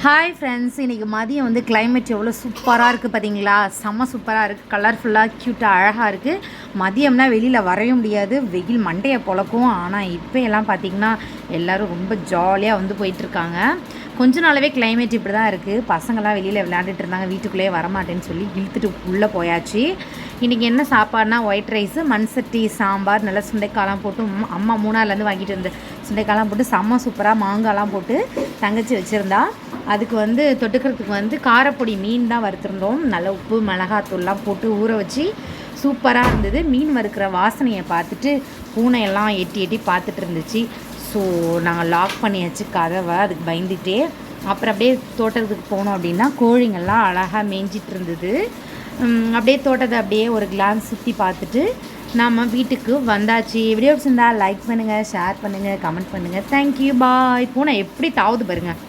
Hi friends, இன்றைக்கி மதியம் வந்து கிளைமேட் எவ்வளோ சூப்பராக இருக்குது பார்த்தீங்களா? செம்ம சூப்பராக இருக்குது, கலர்ஃபுல்லாக க்யூட்டாக அழகாக இருக்குது. மதியம்னா வெளியில் வரைய முடியாது, வெயில் மண்டையை பொழக்கும். ஆனால் இப்போ எல்லாம் பார்த்திங்கன்னா எல்லோரும் ரொம்ப ஜாலியாக வந்து போயிட்டுருக்காங்க. கொஞ்ச நாளாகவே கிளைமேட் இப்படி தான் இருக்குது. பசங்கள்லாம் வெளியில் விளையாண்டுட்டு இருந்தாங்க, வீட்டுக்குள்ளேயே வரமாட்டேன்னு சொல்லி இழுத்துட்டு உள்ளே போயாச்சு. இன்றைக்கி என்ன சாப்பாடுனா ஒயிட் ரைஸு, மண் சட்டி சாம்பார், நல்லா சுண்டைக்காலாம் போட்டு அம்மா மூணாறுலேருந்து வாங்கிட்டு வந்து சுண்டைக்காலாம் போட்டு செம்ம சூப்பராக மாங்காய்லாம் போட்டு தங்கச்சி வச்சுருந்தா. அதுக்கு வந்து தொட்டுக்கிறதுக்கு வந்து காரப்பொடி மீன் தான் வறுத்துருந்தோம். நல்ல உப்பு மிளகாத்தூள்லாம் போட்டு ஊற வச்சு சூப்பராக இருந்தது. மீன் வறுக்கிற வாசனையை பார்த்துட்டு பூனையெல்லாம் எட்டி எட்டி பார்த்துட்டு இருந்துச்சு. ஸோ நாங்கள் லாக் பண்ணியாச்சு கதவை, அதுக்கு பயந்துகிட்டே. அப்புறம் அப்படியே தோட்டத்துக்கு போனோம் அப்படின்னா கோழிங்கள்லாம் அழகாக மேய்ஞ்சிட்டு இருந்தது. அப்படியே தோட்டத்தை அப்படியே ஒரு கிளான்ஸ் சுற்றி பார்த்துட்டு நம்ம வீட்டுக்கு வந்தாச்சு. வீடியோ பிடிச்சிருந்தா லைக் பண்ணுங்கள், ஷேர் பண்ணுங்கள், கமெண்ட் பண்ணுங்கள். தேங்க்யூ, பாய். பூனை எப்படி தாவுது பாருங்கள்.